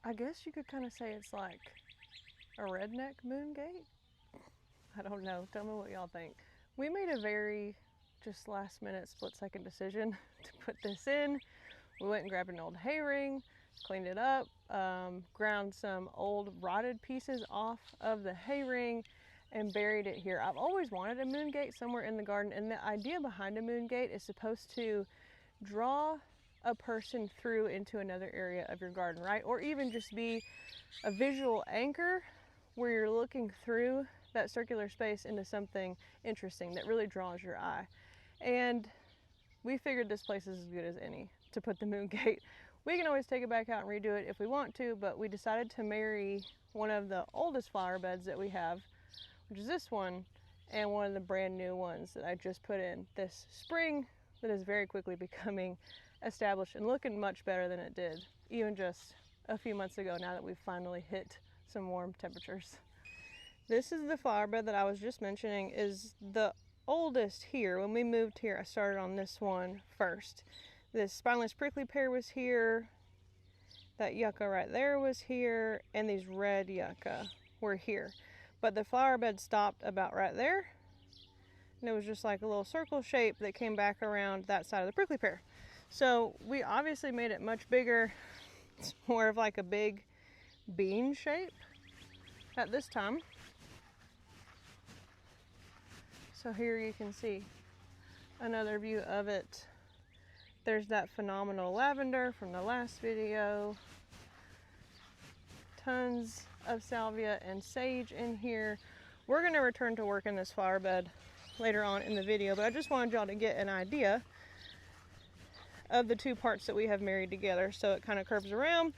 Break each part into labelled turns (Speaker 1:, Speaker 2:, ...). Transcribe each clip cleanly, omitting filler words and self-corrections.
Speaker 1: I guess you could kind of say it's like a redneck Moongate. I don't know. Tell me what y'all think. We made a very just last minute split second decision to put this in. We went and grabbed an old hay ring, cleaned it up, ground some old rotted pieces off of the hay ring and buried it here. I've always wanted a Moongate somewhere in the garden, and the idea behind a Moongate is supposed to draw a person through into another area of your garden, right? Or even just be a visual anchor where you're looking through that circular space into something interesting that really draws your eye. And we figured this place is as good as any to put the Moongate. We can always take it back out and redo it if we want to, but we decided to marry one of the oldest flower beds that we have, which is this one, and one of the brand new ones that I just put in this spring that is very quickly becoming established and looking much better than it did even just a few months ago, now that we've finally hit some warm temperatures. This is the flower bed that I was just mentioning is the oldest here. When we moved here, I started on this one first. This spineless prickly pear was here, that yucca right there was here, and these red yucca were here. But the flower bed stopped about right there, and it was just like a little circle shape that came back around that side of the prickly pear. So we obviously made it much bigger. It's more of like a big bean shape at this time. So here you can see another view of it. There's that phenomenal lavender from the last video. Tons of salvia and sage in here. We're going to return to work in this flower bed later on in the video, but I just wanted y'all to get an idea of the two parts that we have married together. So it kind of curves around,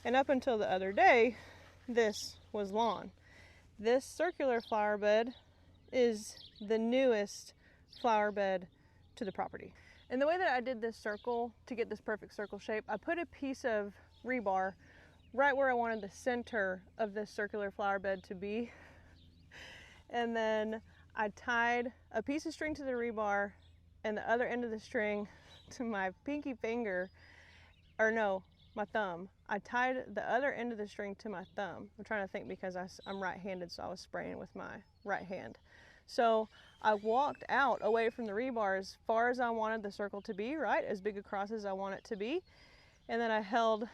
Speaker 1: and up until the other day, this was lawn. This circular flower bed is the newest flower bed to the property. And the way that I did this circle to get this perfect circle shape, I put a piece of rebar right where I wanted the center of this circular flower bed to be. And then I tied a piece of string to the rebar and the other end of the string to my pinky finger, or no, my thumb. I tied the other end of the string to my thumb. I'm trying to think because I'm right-handed, so I was spraying with my right hand. So I walked out away from the rebar as far as I wanted the circle to be, right? As big across as I want it to be. And then I held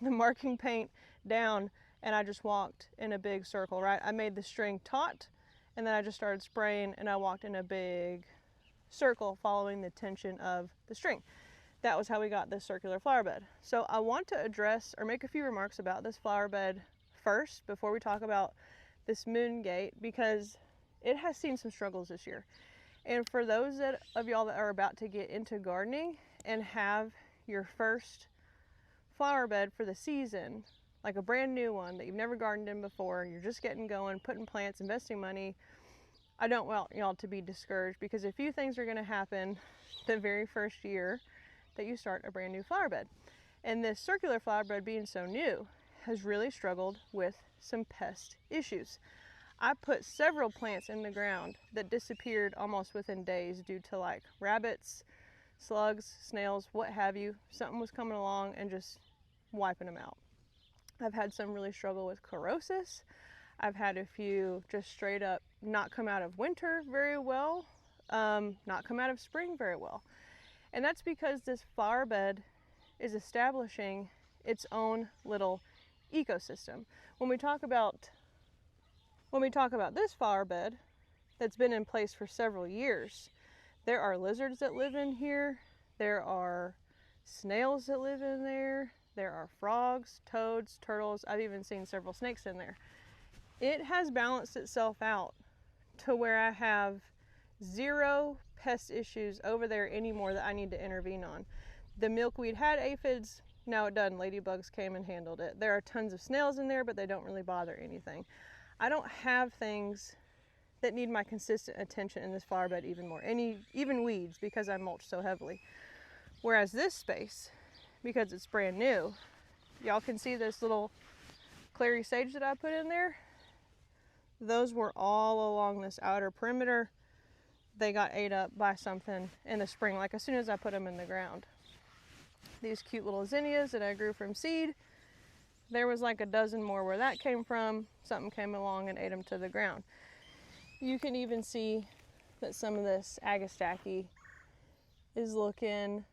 Speaker 1: the marking paint down and I just walked in a big circle, right? I made the string taut and then I just started spraying and I walked in a big circle following the tension of the string. That was how we got this circular flower bed. So I want to address or make a few remarks about this flower bed first before we talk about this Moongate, because it has seen some struggles this year. And for those of y'all that are about to get into gardening and have your first flower bed for the season, like a brand new one that you've never gardened in before, you're just getting going, putting plants, investing money, I don't want y'all to be discouraged, because a few things are going to happen the very first year that you start a brand new flower bed. And this circular flower bed, being so new, has really struggled with some pest issues. I put several plants in the ground that disappeared almost within days due to like rabbits, slugs, snails, what have you. Something was coming along and just wiping them out. I've had some really struggle with chlorosis. I've had a few just straight up not come out of winter very well, not come out of spring very well. And that's because this flower bed is establishing its own little ecosystem. When we talk about this flower bed that's been in place for several years, there are lizards that live in here, there are snails that live in there, there are frogs, toads, turtles, I've even seen several snakes in there. It has balanced itself out to where I have zero pest issues over there anymore that I need to intervene on. The milkweed had aphids, now it doesn't. Ladybugs came and handled it. There are tons of snails in there, but they don't really bother anything. I don't have things that need my consistent attention in this flower bed even more. Even weeds, because I mulch so heavily. Whereas this space, because it's brand new, y'all can see this little clary sage that I put in there. Those were all along this outer perimeter. They got ate up by something in the spring, like as soon as I put them in the ground. These cute little zinnias that I grew from seed, there was like a dozen more where that came from. Something came along and ate them to the ground. You can even see that some of this agastache is looking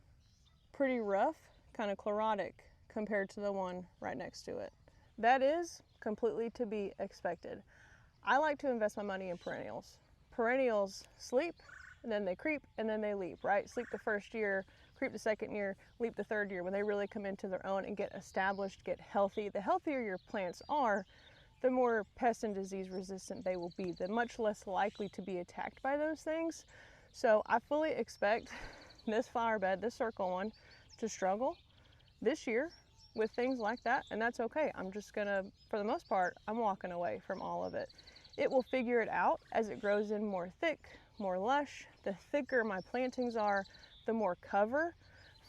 Speaker 1: pretty rough, kind of chlorotic compared to the one right next to it. That is completely to be expected. I like to invest my money in perennials. Perennials sleep, and then they creep, and then they leap, right? Sleep the first year, creep the second year, leap the third year, when they really come into their own and get established, get healthy. The healthier your plants are, the more pest and disease resistant they will be, the much less likely to be attacked by those things. So I fully expect this flower bed, this circle one, to struggle this year with things like that, and that's okay. I'm just gonna, for the most part, I'm walking away from all of it. It will figure it out as it grows in more thick, more lush. The thicker my plantings are, the more cover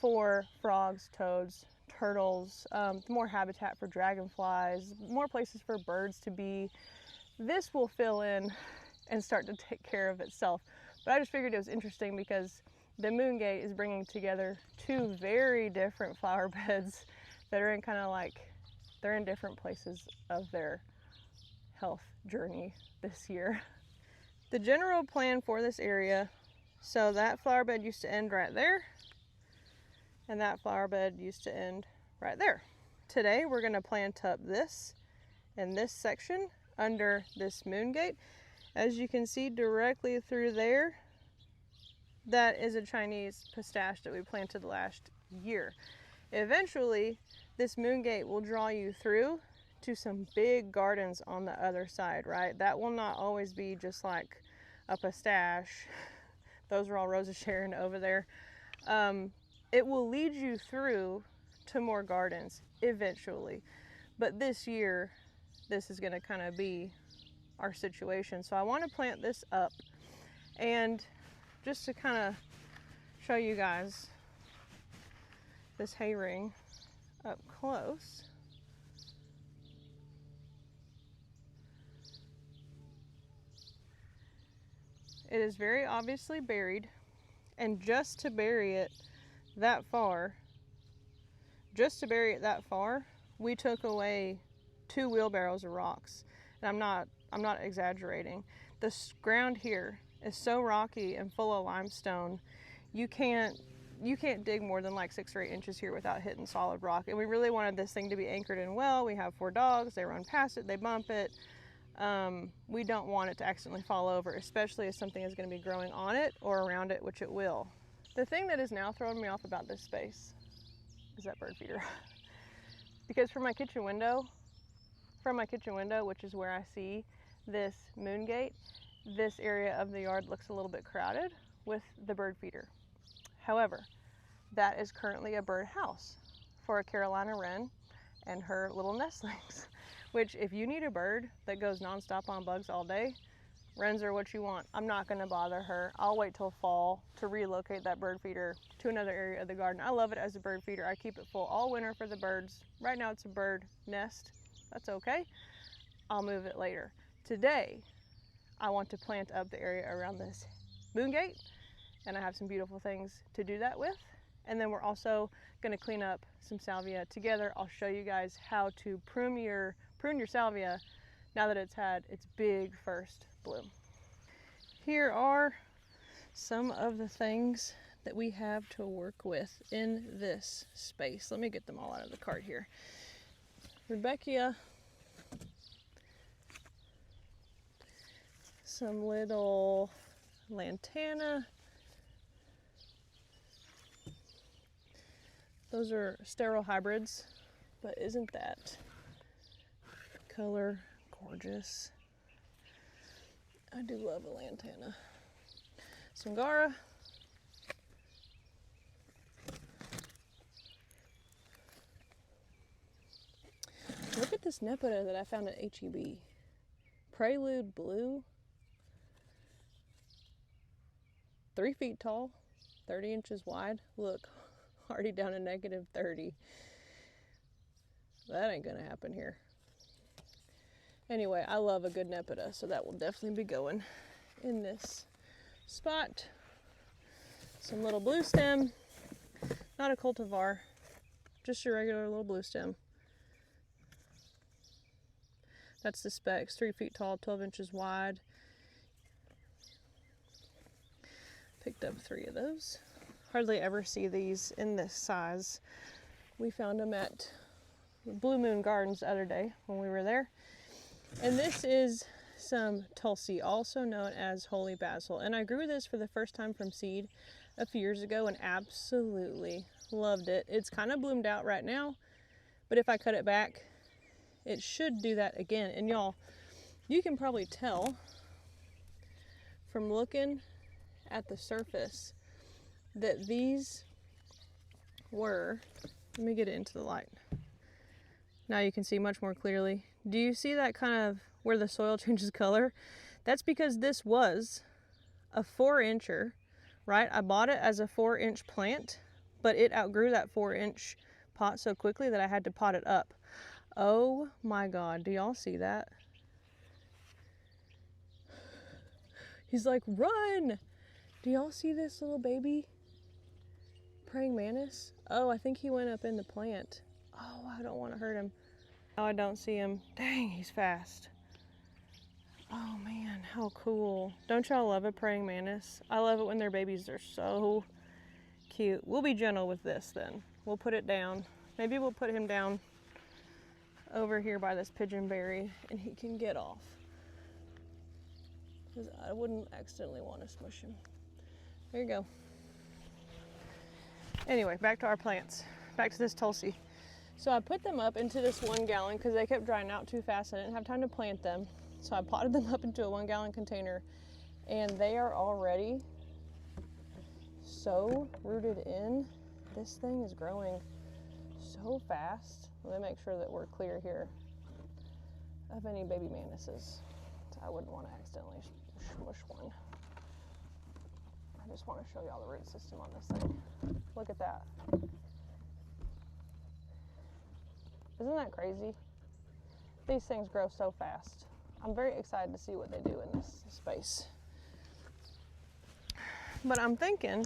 Speaker 1: for frogs, toads, turtles, the more habitat for dragonflies, more places for birds to be. This will fill in and start to take care of itself. But I just figured it was interesting because the Moongate is bringing together two very different flower beds that are in kind of like, they're in different places of their health journey this year. The general plan for this area, so that flower bed used to end right there, and that flower bed used to end right there. Today we're going to plant up this and this section under this Moongate. As you can see directly through there, that is a Chinese pistache that we planted last year. Eventually, this Moongate will draw you through to some big gardens on the other side, right? That will not always be just like a pistache. Those are all Rosa Sharon over there. It will lead you through to more gardens eventually. But this year, this is gonna kind of be our situation. So I want to plant this up, and just to kind of show you guys this hay ring up close. It is very obviously buried, and just to bury it that far, we took away 2 wheelbarrows of rocks. And I'm not exaggerating. This ground here is so rocky and full of limestone, you can't dig more than like 6 or 8 inches here without hitting solid rock. And we really wanted this thing to be anchored in well. We have 4 dogs, they run past it, they bump it. We don't want it to accidentally fall over, especially if something is going to be growing on it or around it, which it will. The thing that is now throwing me off about this space is that bird feeder. Because from my kitchen window, which is where I see this Moongate, this area of the yard looks a little bit crowded with the bird feeder. However, that is currently a bird house for a Carolina wren and her little nestlings, which if you need a bird that goes nonstop on bugs all day, wrens are what you want. I'm not gonna bother her. I'll wait till fall to relocate that bird feeder to another area of the garden. I love it as a bird feeder. I keep it full all winter for the birds. Right now it's a bird nest. That's okay. I'll move it later. Today, I want to plant up the area around this Moongate, and I have some beautiful things to do that with. And then we're also gonna clean up some salvia together. I'll show you guys how to prune your salvia now that it's had its big first bloom. Here are some of the things that we have to work with in this space. Let me get them all out of the cart here. Rudbeckia, some little Lantana. Those are sterile hybrids, but isn't that color gorgeous? I do love a Lantana. Some Gaura. Look at this Nepeta that I found at HEB. Prelude Blue. 3 feet tall, 30 inches wide. Look, already down to -30. That ain't gonna happen here. Anyway, I love a good Nepeta, so that will definitely be going in this spot. Some little Bluestem, not a cultivar, just your regular little Bluestem. That's the specs, 3 feet tall, 12 inches wide. Picked up 3 of those. Hardly ever see these in this size. We found them at Blue Moon Gardens the other day when we were there. And this is some Tulsi, also known as holy basil. And I grew this for the first time from seed a few years ago and absolutely loved it. It's kind of bloomed out right now, but if I cut it back, it should do that again. And y'all, you can probably tell from looking at the surface that these were, let me get it into the light. Now you can see much more clearly. Do you see that kind of where the soil changes color? That's because this was a 4-incher, right? I bought it as a 4-inch plant, but it outgrew that 4-inch pot so quickly that I had to pot it up. Oh my God, do y'all see that? He's like, run! Do y'all see this little baby praying mantis? Oh, I think he went up in the plant. Oh, I don't want to hurt him. Oh, I don't see him. Dang, he's fast. Oh man, how cool. Don't y'all love a praying mantis? I love it when they're babies. They're so cute. We'll be gentle with this then. We'll put it down. Maybe we'll put him down over here by this pigeonberry and he can get off. Because I wouldn't accidentally want to smush him. There you go. Anyway, back to our plants. Back to this Tulsi. So I put them up into this 1 gallon because they kept drying out too fast. I didn't have time to plant them. So I potted them up into a 1 gallon container and they are already so rooted in. This thing is growing so fast. Let me make sure that we're clear here of any baby mantises. I wouldn't want to accidentally smush one. I just want to show y'all the root system on this thing. Look at that. Isn't that crazy? These things grow so fast. I'm very excited to see what they do in this space. But I'm thinking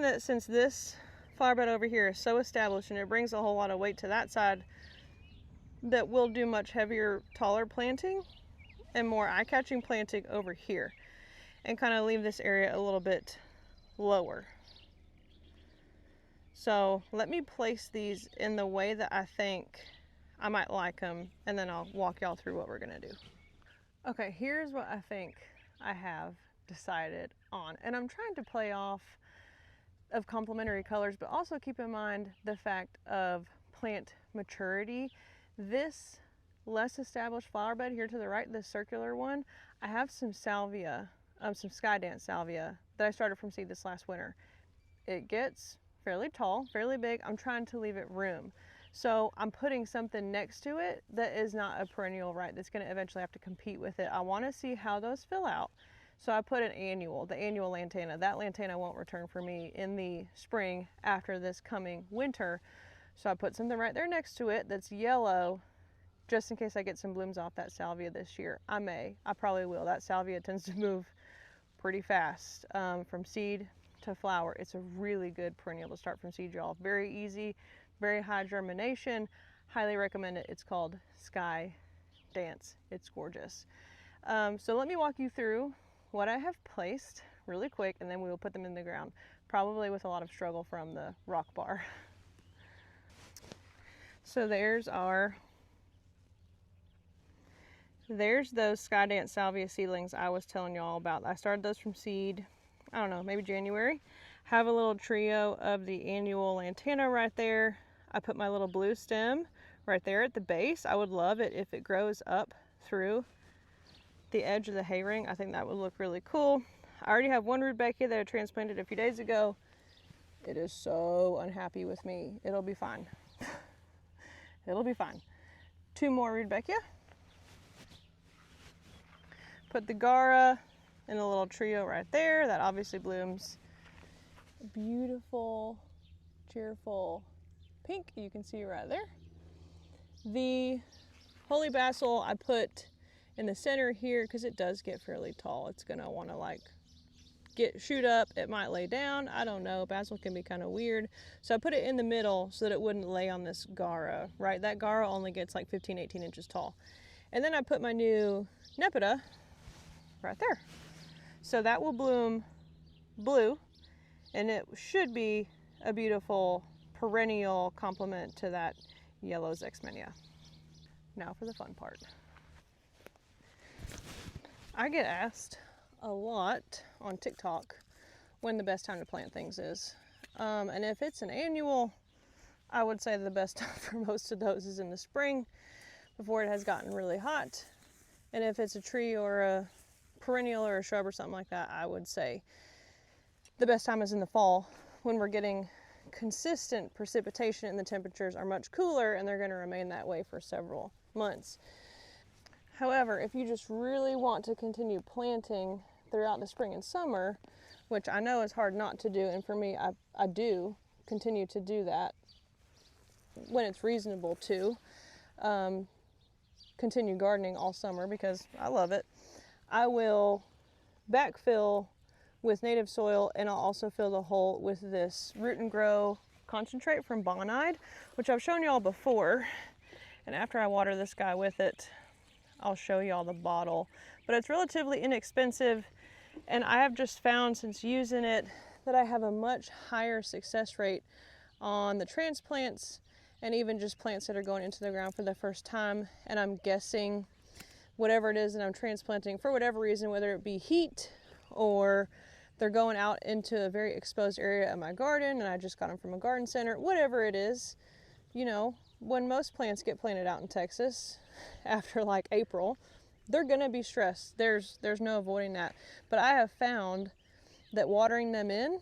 Speaker 1: that since this flower bed over here is so established and it brings a whole lot of weight to that side, that we'll do much heavier, taller planting and more eye-catching planting over here and kind of leave this area a little bit lower. So let me place these in the way that I think I might like them, and then I'll walk y'all through what we're gonna do. Okay, here's what I think I have decided on. And I'm trying to play off of complementary colors, but also keep in mind the fact of plant maturity. This less established flower bed here to the right, this circular one, I have some salvia, some sky dance salvia that I started from seed this last winter. It gets fairly tall, fairly big. I'm trying to leave it room. So I'm putting something next to it that is not a perennial, right? That's gonna eventually have to compete with it. I wanna see how those fill out. So I put an annual, the annual Lantana. That Lantana won't return for me in the spring after this coming winter. So I put something right there next to it that's yellow, just in case I get some blooms off that salvia this year. I probably will. That salvia tends to move pretty fast from seed to flower. It's a really good perennial to start from seed, y'all. Very easy, very high germination. Highly recommend it. It's called Sky Dance. It's gorgeous. So let me walk you through what I have placed really quick, and then we will put them in the ground, probably with a lot of struggle from the rock bar. So there's those Sky Dance Salvia seedlings I was telling y'all about. I started those from seed, I don't know, maybe January. Have a little trio of the annual Lantana right there. I put my little Bluestem right there at the base. I would love it if it grows up through the edge of the hay ring. I think that would look really cool. I already have one Rudbeckia that I transplanted a few days ago. It is so unhappy with me. It'll be fine. It'll be fine. 2 more Rudbeckia. Put the Gaura in a little trio right there. That obviously blooms beautiful, cheerful pink. You can see right there. The holy basil I put in the center here because it does get fairly tall. It's gonna want to like shoot up, it might lay down. I don't know. Basil can be kind of weird. So I put it in the middle so that it wouldn't lay on this Gaura, right? That Gaura only gets like 15, 18 inches tall. And then I put my new Nepeta right there. So that will bloom blue, and it should be a beautiful perennial complement to that yellow Zexmania. Now for the fun part. I get asked a lot on TikTok when the best time to plant things is. And if it's an annual, I would say the best time for most of those is in the spring before it has gotten really hot. And if it's a tree or a perennial or a shrub or something like that, I would say the best time is in the fall when we're getting consistent precipitation and the temperatures are much cooler, and they're going to remain that way for several months. However, if you just really want to continue planting throughout the spring and summer, which I know is hard not to do, and for me, I do continue to do that when it's reasonable to continue gardening all summer because I love it. I will backfill with native soil, and I'll also fill the hole with this root and grow concentrate from Bonide, which I've shown y'all before. And after I water this guy with it, I'll show y'all the bottle. But it's relatively inexpensive, and I have just found since using it that I have a much higher success rate on the transplants and even just plants that are going into the ground for the first time. And I'm guessing whatever it is that I'm transplanting, for whatever reason, whether it be heat or they're going out into a very exposed area of my garden and I just got them from a garden center, whatever it is, you know, when most plants get planted out in Texas after like April, they're gonna be stressed. There's no avoiding that. But I have found that watering them in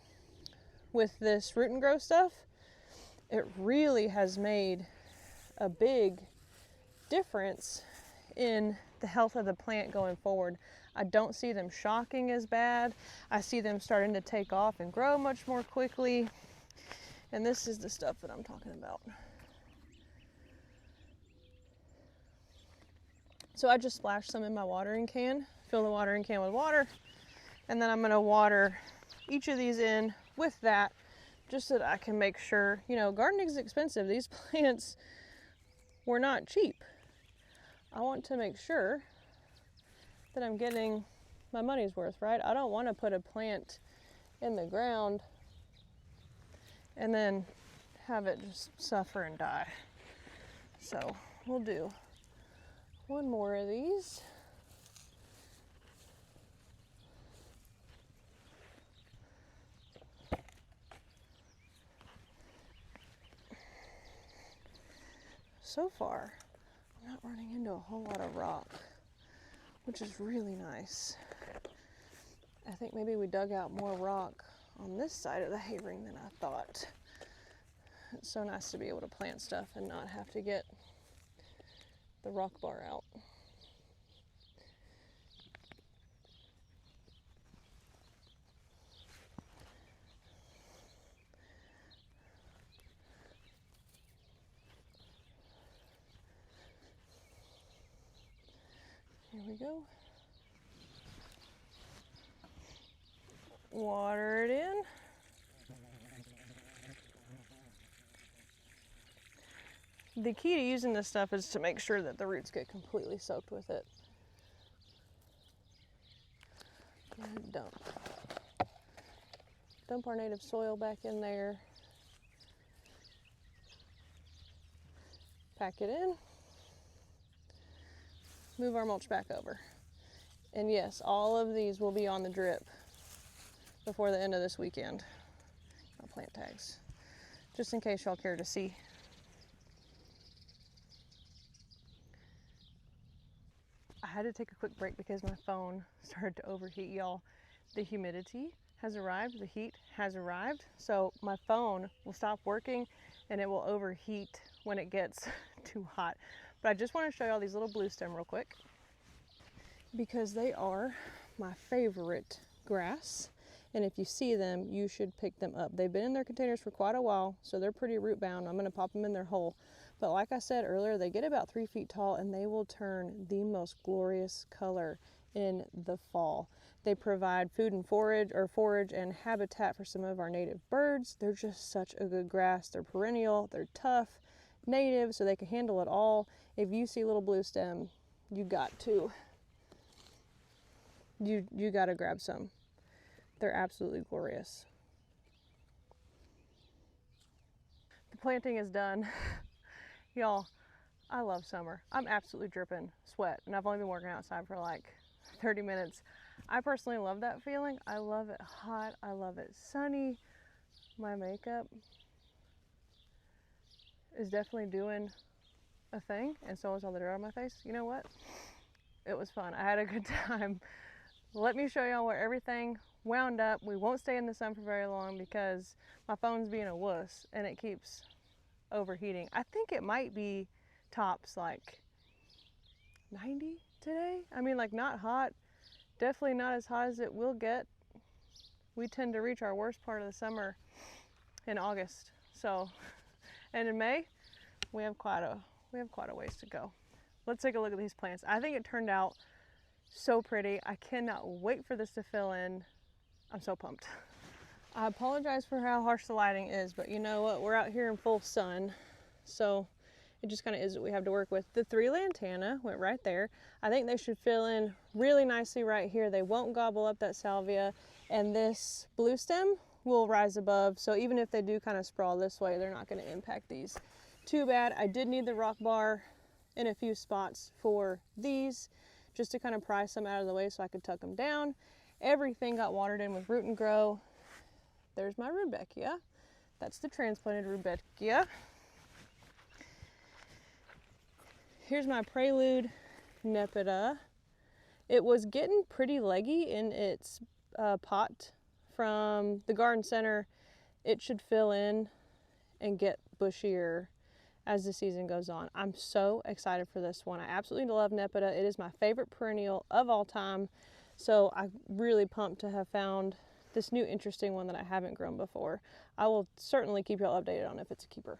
Speaker 1: with this root and grow stuff, it really has made a big difference in the health of the plant going forward. I don't see them shocking as bad. I see them starting to take off and grow much more quickly. And this is the stuff that I'm talking about. So I just splashed some in my watering can, fill the watering can with water, and then I'm gonna water each of these in with that, just so that I can make sure, you know, gardening is expensive. These plants were not cheap. I want to make sure that I'm getting my money's worth, right? I don't want to put a plant in the ground and then have it just suffer and die. So we'll do one more of these. So far, I'm not running into a whole lot of rock, which is really nice. I think maybe we dug out more rock on this side of the hay ring than I thought. It's so nice to be able to plant stuff and not have to get the rock bar out. Here we go. Water it in. The key to using this stuff is to make sure that the roots get completely soaked with it. And dump our native soil back in there. Pack it in. Move our mulch back over. And yes, all of these will be on the drip before the end of this weekend. Our plant tags, just in case y'all care to see. I had to take a quick break because my phone started to overheat, y'all. The humidity has arrived, the heat has arrived, so my phone will stop working and it will overheat when it gets too hot. But I just want to show y'all these little Bluestem real quick because they are my favorite grass. And if you see them, you should pick them up. They've been in their containers for quite a while, so they're pretty root bound. I'm going to pop them in their hole. But like I said earlier, they get about 3 feet tall and they will turn the most glorious color in the fall. They provide food and forage and habitat for some of our native birds. They're just such a good grass. They're perennial, they're tough, native, so they can handle it all. If you see little bluestem, you got to grab some. They're absolutely glorious. The planting is done. Y'all, I love summer. I'm absolutely dripping sweat, and I've only been working outside for like 30 minutes. I personally love that feeling. I love it hot. I love it sunny. My makeup is definitely doing a thing, and so is all the dirt on my face. You know what? It was fun. I had a good time. Let me show y'all where everything wound up. We won't stay in the sun for very long because my phone's being a wuss and it keeps overheating. I think it might be tops like 90 today. I mean, like, not hot. Definitely not as hot as it will get. We tend to reach our worst part of the summer in August. So, and in May, we have quite a ways to go. Let's take a look at these plants. I think it turned out so pretty. I cannot wait for this to fill in. I'm so pumped. I apologize for how harsh the lighting is, but you know what? We're out here in full sun, so it just kind of is what we have to work with. The 3 Lantana went right there. I think they should fill in really nicely right here. They won't gobble up that Salvia, and this Bluestem will rise above, so even if they do kind of sprawl this way, they're not going to impact these too bad. I did need the rock bar in a few spots for these, just to kind of pry some out of the way so I could tuck them down. Everything got watered in with Root and Grow. There's my Rudbeckia. That's the transplanted Rudbeckia. Here's my Prelude Nepeta. It was getting pretty leggy in its pot from the garden center. It should fill in and get bushier as the season goes on. I'm so excited for this one. I absolutely love Nepeta. It is my favorite perennial of all time. So I'm really pumped to have found this new interesting one that I haven't grown before. I will certainly keep y'all updated on if it's a keeper.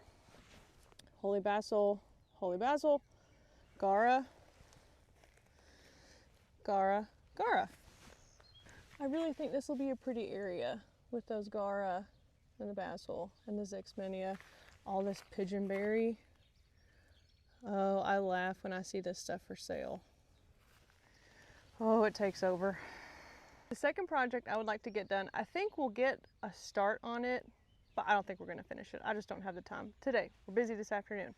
Speaker 1: Holy Basil, Gaura. I really think this will be a pretty area with those Gaura and the Basil and the Zixmania. All this pigeonberry. Oh, I laugh when I see this stuff for sale. Oh, it takes over. The second project I would like to get done, I think we'll get a start on it, but I don't think we're going to finish it. I just don't have the time today. We're busy this afternoon.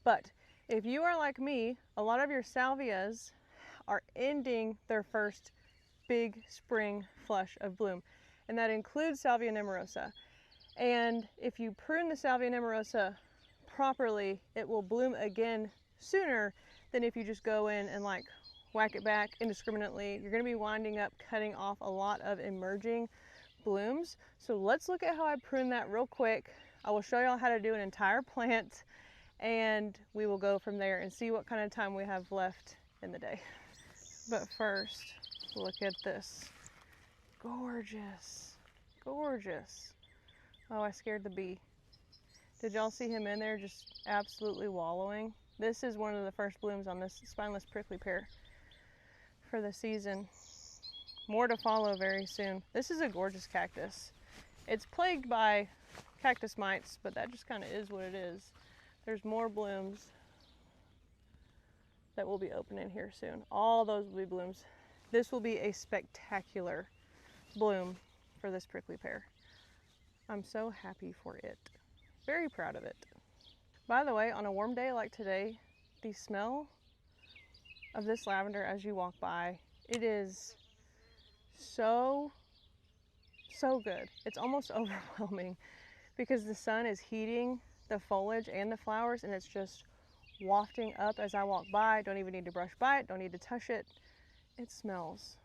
Speaker 1: But if you are like me, a lot of your salvias are ending their first big spring flush of bloom, and that includes Salvia nemorosa. And if you prune the Salvia nemorosa properly, it will bloom again sooner than if you just go in and like whack it back indiscriminately. You're going to be winding up cutting off a lot of emerging blooms. So let's look at how I prune that real quick. I will show y'all how to do an entire plant, and we will go from there and see what kind of time we have left in the day. But first, look at this. Gorgeous, gorgeous. Oh, I scared the bee. Did y'all see him in there just absolutely wallowing? This is one of the first blooms on this spineless prickly pear for the season. More to follow very soon. This is a gorgeous cactus. It's plagued by cactus mites, but that just kind of is what it is. There's more blooms that will be opening here soon. All those will be blooms. This will be a spectacular bloom for this prickly pear. I'm so happy for it. Very proud of it. By the way, on a warm day like today, the smell of this lavender as you walk by, it is so good. It's almost overwhelming because the sun is heating the foliage and the flowers, and it's just wafting up as I walk by. Don't even need to brush by it, don't need to touch it. It smells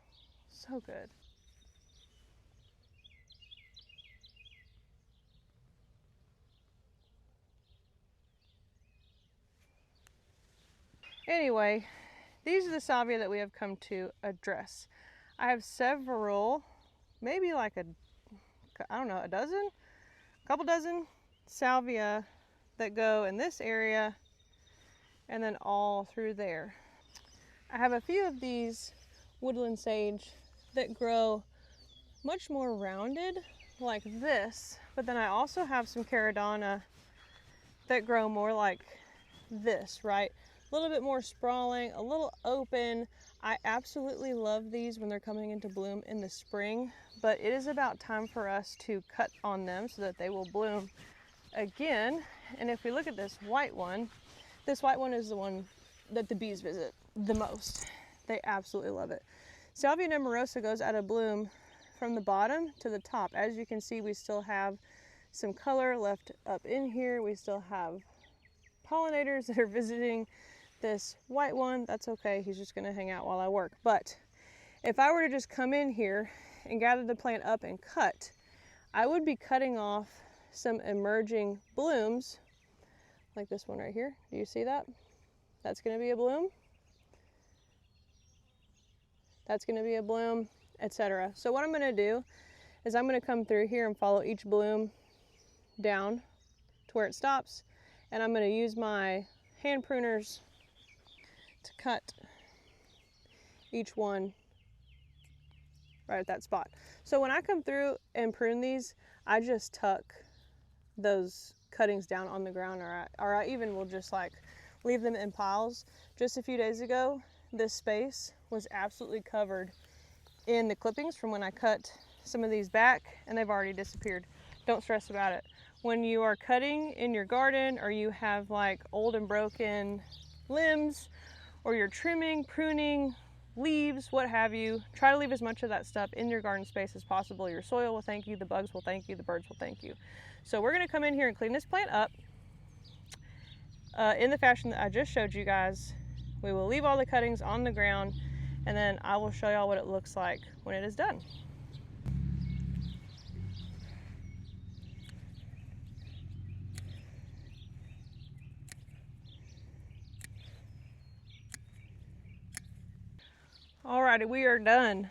Speaker 1: so good. Anyway, these are the salvia that we have come to address. I have several, maybe like a couple dozen salvia that go in this area and then all through there. I have a few of these woodland sage that grow much more rounded like this, but then I also have some caradonna that grow more like this, right? A little bit more sprawling, a little open. I absolutely love these when they're coming into bloom in the spring, but it is about time for us to cut on them so that they will bloom again. And if we look at this white one is the one that the bees visit the most. They absolutely love it. Salvia nemorosa goes out of bloom from the bottom to the top. As you can see, we still have some color left up in here. We still have pollinators that are visiting this white one. That's okay, he's just gonna hang out while I work. But if I were to just come in here and gather the plant up and cut, I would be cutting off some emerging blooms, like this one right here. Do you see that? That's gonna be a bloom. That's gonna be a bloom, etc. So what I'm gonna do is I'm gonna come through here and follow each bloom down to where it stops, and I'm gonna use my hand pruners to cut each one right at that spot. So when I come through and prune these, I just tuck those cuttings down on the ground, or I even will just like leave them in piles. Just a few days ago, this space was absolutely covered in the clippings from when I cut some of these back, and they've already disappeared. Don't stress about it. When you are cutting in your garden, or you have like old and broken limbs, or you're trimming, pruning, leaves, what have you, try to leave as much of that stuff in your garden space as possible. Your soil will thank you, the bugs will thank you, the birds will thank you. So we're gonna come in here and clean this plant up in the fashion that I just showed you guys. We will leave all the cuttings on the ground, and then I will show y'all what it looks like when it is done. Alrighty, we are done.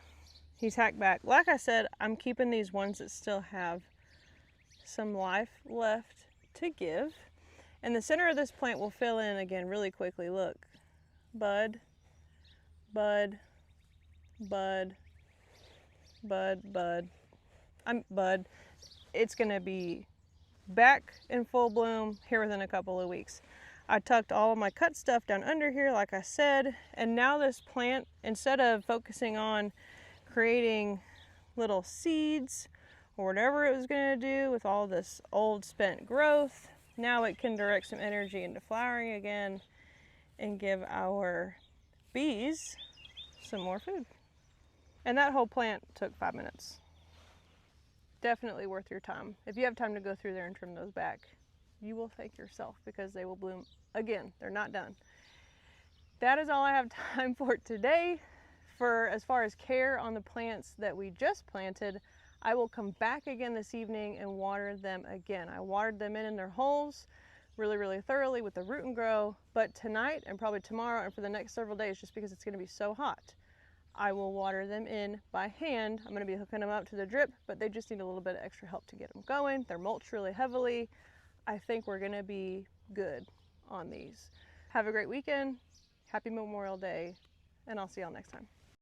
Speaker 1: He's hacked back. Like I said, I'm keeping these ones that still have some life left to give. And the center of this plant will fill in again really quickly. Look, bud, bud, bud, bud, bud. Bud. It's gonna be back in full bloom here within a couple of weeks. I tucked all of my cut stuff down under here, like I said, and now this plant, instead of focusing on creating little seeds or whatever it was going to do with all this old spent growth, now it can direct some energy into flowering again and give our bees some more food. And that whole plant took 5 minutes. Definitely worth your time. If you have time to go through there and trim those back, you will thank yourself, because they will bloom again. They're not done. That is all I have time for today. For as far as care on the plants that we just planted, I will come back again this evening and water them again. I watered them in their holes really thoroughly with the root and grow, but tonight and probably tomorrow and for the next several days, just because it's going to be so hot, I will water them in by hand. I'm going to be hooking them up to the drip, but they just need a little bit of extra help to get them going. They're mulched really heavily. I think we're gonna be good on these. Have a great weekend, happy Memorial Day, and I'll see y'all next time.